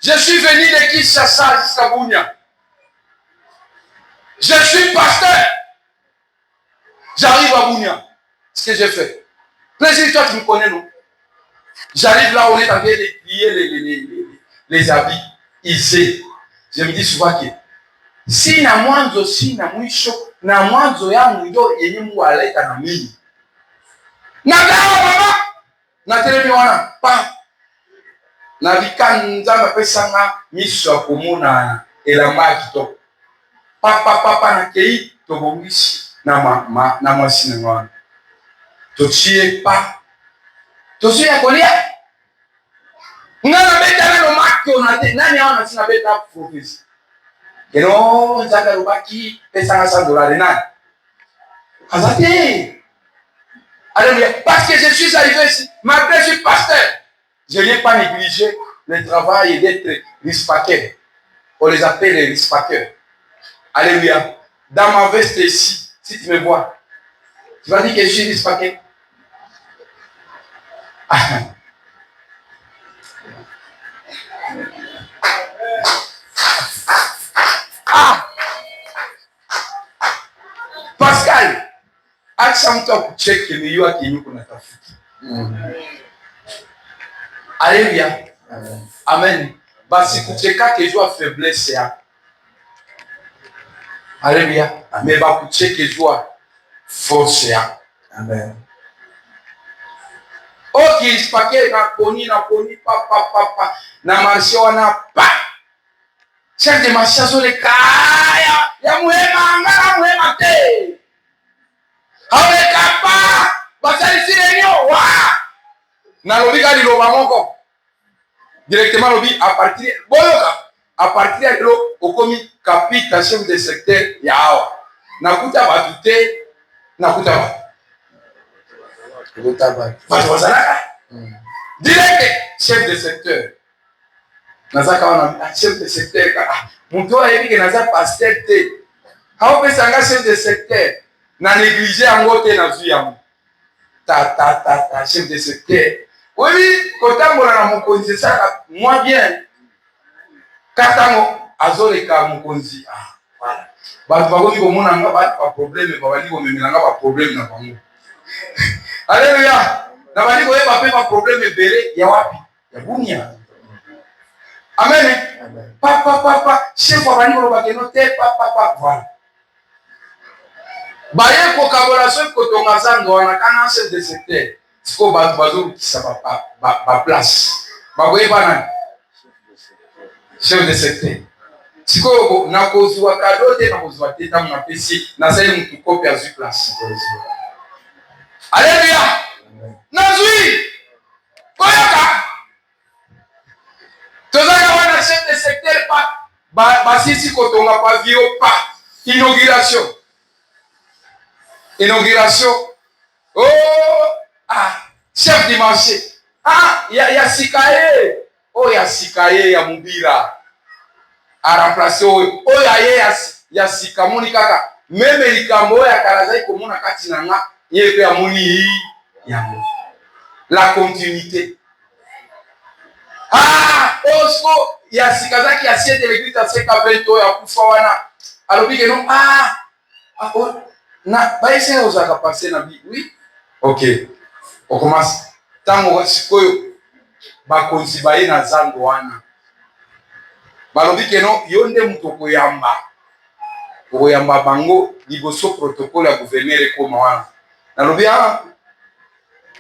Je suis venu de Kinshasa jusqu'à Bunia. Je suis pasteur. J'arrive à Bunia. Ce que j'ai fait. Plaisir, toi tu me connais, non? J'arrive là, on est en train de plier les habits. Isé. Je me dis souvent que si na mwanzo si na mwisho na mwanzo yangu ndio yenye Mungu aleta na mimi. Na gawa mama na telemi wana pa na vikanza pesa nga miso ya komona elamba kitoko. Papa na kei tobongisi na mwasina wana. Tochie pa. Tochie ya kolia. Ngana beta na makyo na te nani aona sina beta profesi. Keno nzaka rubaki pesa nga $100 nani. Azate. Alléluia. Parce que je suis arrivé ici, malgré que je suis pasteur, je n'ai pas négligé le travail d'être rispaqueur. On les appelle les rispaqueurs. Alléluia. Dans ma veste ici, si tu me vois, tu vas dire que je suis rispaqueur. Pascal, acha mtu akucheke niyua kinyuko na tafuti. Alléluia. Amen. Basi kucheka kejua faiblesse ya. Alléluia. Mais ba kucheka kejua force ya. Amen. Ok, spake na poni papa na marché wana pa. Chef de marché zo le kaya ya muhema ngara muhema te. Hawe kapa basali sirenyo wa. Na lobika liloba moko. Directement lobi à partir boyoka à partir de lo okomi kapita chef de secteur ya awa. Nakuta batute nakuta direct chef de secteur. Nazaka wana chef de secteur ka muntu ayebi ke naza pasteur te. Hawo pesa nga chef de secteur na négliger angote na zu yamu. Ta chef de secteur. Oui, kotambola na mokonzi saka moi bien. Katango azoleka mokonzi. Ah, voilà. Ba bakoki komona nga ba problème ba bali komemela nga ba problème na bango. Alléluia. Na bali koyeba pe ba problème ebele ya wapi? Ya Bunia. Amen. Papa, chef wa bali ko bakeno te papa. Voilà. Baye ko collaboration ko tonga zando wana kana chef de secteur. Siko bazo kisa ba place. Ba koyeba na chef de secteur. Siko na kozwa kado te na kozwa te tamu na pesi na sai mtu kopi azu place. Alléluia. Nazui. Koyoka. Tozaka wana chef de secteur pa sisi kotonga pa vio pa inauguration. Oh, chef du marché. Ya sikaye. Oh, ya sikaye ya mubira. A remplacer oh ya sikamoni kaka. Meme likambo ya karazai komona kati na nga. Yepe amoni yango. La continuité. Osko ya sikazaki ya siete l'église à seka vento ya kufa wana. Alobi que non na baise ozaka passer na bi. Oui. OK. On commence. Tango sikoyo bakonzi baye na zango wana. Balobi que non yonde mutoko yamba. Koyamba bango liboso protocole ya gouverneur ekoma wana. Nalobi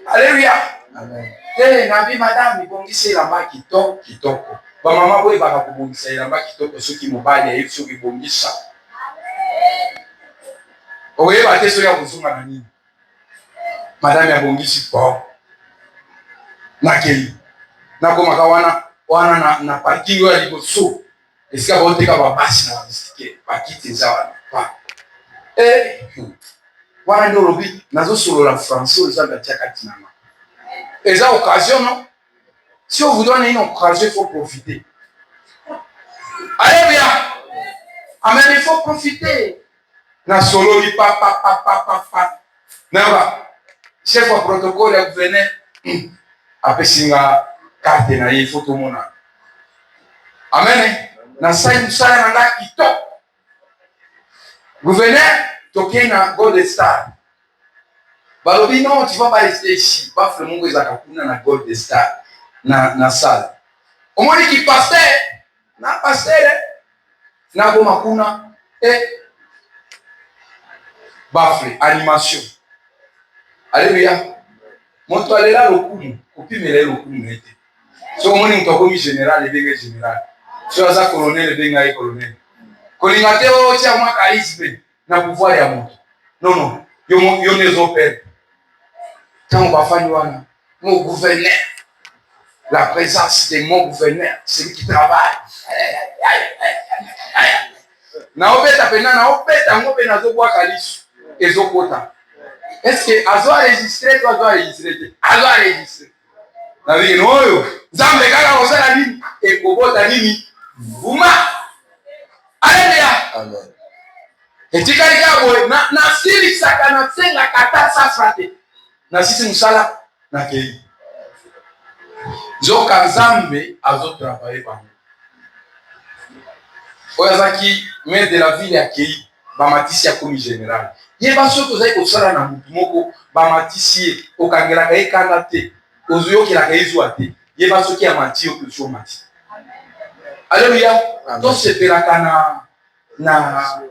Alléluia. Amen. Nabi madame ibongisa elamba kitoko. Ba mama boye baka kubongisa elamba kitoko soki mobali ayebi soki bongisa. Oyeba te soki akuzunga na nini. Madame abongisi po. Nakeli. Nakomaka wana na parking ya liboso. Esika baoteka babasi na babisike. Bakiti eza wana. Wana ndio lobi nazosolola français eza gatia kati na nga. Eza occasion non? Si on vous donne une occasion, il faut profiter. Alléluia. Amen, il faut profiter. Na solo li pa. Naba. Chef au protocole ya gouverneur. Apesinga carte na il faut tout mona. Amen. Na sai msala na nga kitoko. Gouverneur, toke na Gold Star. Balobi non, tu vas pas rester ici. Ba frère Mungu ezaka kuna na Gold Star na salle. Omoni ki pasteur na pasteur na goma kuna ba frère animation. Alléluia. Moto alela lokumu, kopimela lokumu ete. So omoni moto akomi général ebenge général. So aza colonel ebenge colonel. Kolinga te o tia mwa charisme na pouvoir ya moto. Non non, yo nezo perdre. Quand on va faire mon gouverneur, la présence de mon gouverneur, celui qui travaille. Na opeta pena na opeta ngope na zo bwa kalisu ezo kota. Est-ce que azo enregistrer toi dois enregistrer? Azo enregistrer. Na vile oyo, Nzambe kaka osala nini? Ekobota nini? Vuma. Alléluia. Amen. Etikali kabo na siri sakana tsenga kata safrate. Na sisi musala na kei. Zoka Nzambe azo travailler par nous. Oyazaki maire de la ville ya kei ba matisi ya komi général. Yeba soko zai kosala na mutu moko ba matisi okangela kai kanga te. Ozuyo kila kai zwa te. Yeba soki ya mati o kusho mati. Alléluia. Donc c'est pelaka na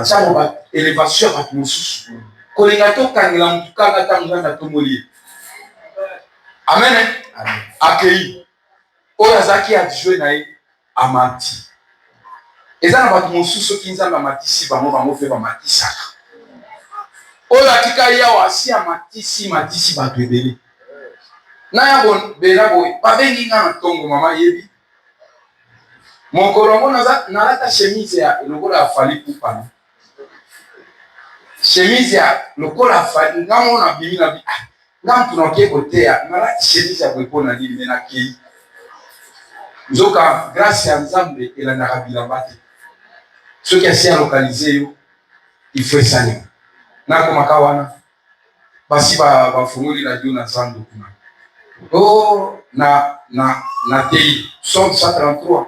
chamo ba élévation ba mususu. Kolinga to kangela mutu kanga tangu na tomoli. Amen. Amen. Akei. Oyazaki adjoint na ye amati. Eza na bato mosusu ki Nzambe amatisi bango fe bamatisaka. Oyo atika yawa asi amatisi bato ebele. Na ya bon bela boy babengi nga na tongo mama yebi. Mokolo ngo nalata chemise ya lokola ya fali kupana. Chemise ya lokola fali ngamo na bimi na bi. Ngam tunoke kotea nalata chemise ya kwepona nini mena kei. Nzoka grâce ya Nzambe elandaka bilamba te. Ceux qui essaient à localiser, il faut essayer. Na komaka wana basi ba funguli la Dieu na zando kuna. Oh na tei Somme 133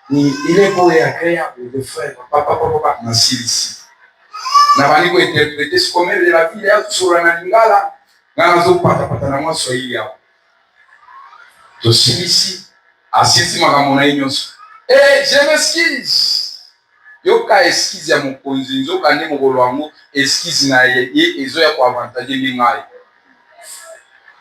ni ile boye agréable de frère papa na silisi. Na bali ko interpréter ce comme de la vie ya sura na lingala ngana zo pata na mwa Swahili yao. To silisi asisi makamona inyonso. Je m'excuse. Yoka esquisse ya mokonzi nzoka nde mokolo wango esquisse na ye ezo ya ko avantage lingai.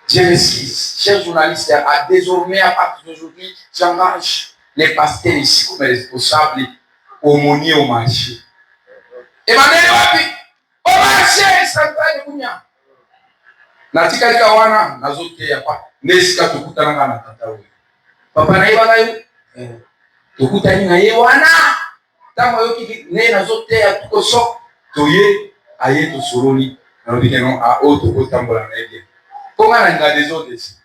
Je m'excuse, chers journalistes, désormais à partir d'aujourd'hui, j'engage les pasteurs ici comme responsables aumôniers au marché. Emmanuel wapi? Au marché santaye kunya. Natika lika wana nazote ya pa nesika tukutana na tata wewe. Papa na ibanga yo. Tukutani na ye wana. Tango yoki ne nazote ya tuko sok toye aye to soroli na obikeno a auto kotambola na ebe. Konga na nga des autres.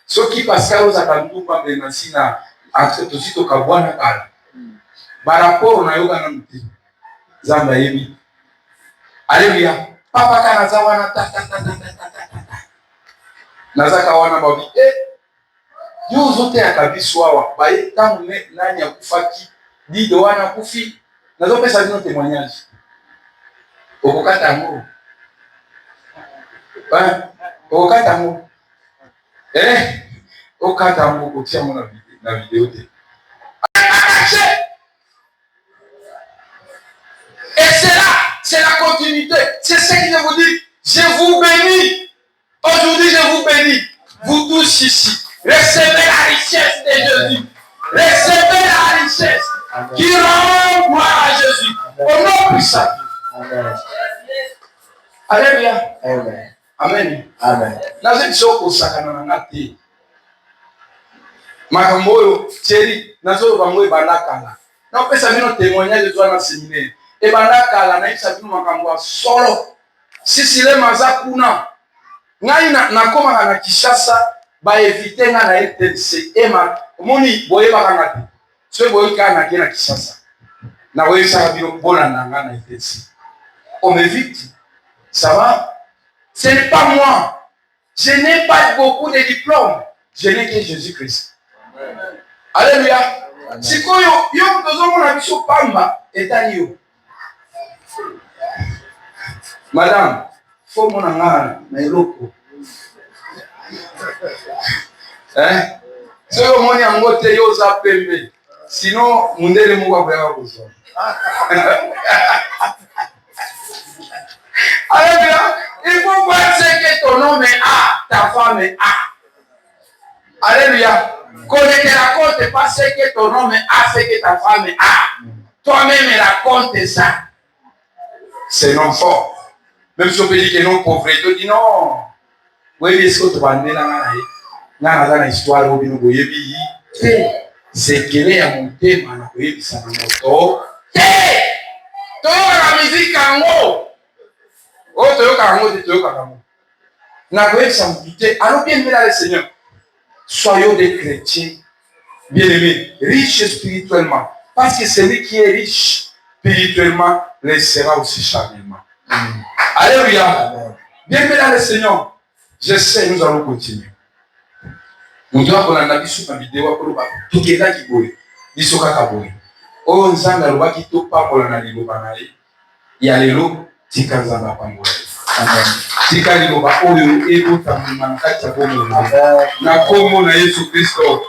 Soki Pascal oza kantumba menasi na entre tosito kabwana kala. Baraporo na yoga na muti. Zamba yebi. Alléluia. Papa kana zawana ta. Nazaka wana babi yo zote ya kabiso awa baye tangu nani akufaki dido wana kufi nazopesa bino témoignage okokata ngo okokata ngo okata ngo kotia mo na vidéo te et c'est la continuité, c'est ce que je vous dis. Je vous bénis aujourd'hui, je vous bénis vous tous ici. Recevez la richesse de Jésus. Recevez la richesse qui rend gloire à Jésus. Au nom puissant. Alléluia. Amen. Amen. Amen. Naze bisoko sakana na ngati. Makambo oyo chéri nazo bango ebandakala. Na pesa bino témoignage zo na séminaire. Ebandakala na isa bino makambo solo. Sisi le maza kuna. Ngai na koma na Kinshasa ba éviter nga na RTNC ema moni boye ba ngati. So boye kana na Kinshasa. Na boye sa bino bona na nga na RTNC. On m'évite. Ça va? Ce n'est pas moi. Je n'ai pas beaucoup de diplômes. Je n'ai que Jésus-Christ. Alléluia. Sikoyo yo tozomona biso pamba etali yo. Madame, faut mon angana na eloko. So yo moni yango te yo za pembe. Sinon mundele moko akoya kozwa. Alléluia. Il faut voir ce que ton homme a, ta femme a. Alléluia. Qu'on ne te raconte pas ce que ton homme a, ce que ta femme a. Toi-même raconte ça. C'est non fort. Même si on peut dire que non pauvreté, on dit non. Oui, est-ce que tu vas aller là? Dans la histoire, on dit c'est qu'il est à monter, man. Oui, ça va moto. Toi, la musique en haut. Oh, alors bien aimé le Seigneur, soyons des chrétiens bien aimés, riches spirituellement, parce que celui qui est riche spirituellement le sera aussi charnellement. Alléluia. Bien aimé le Seigneur, je sais, nous allons continuer. Nous devons la vidéo pour tout qui est là qui boue, oh, nzanga loba qui tout pas pour la lilobanai, il y a les lots. Tika nzamba pambola. Tika liloba oyo ebo tamima nkati ya kombo na kombo na Yesu Kristo.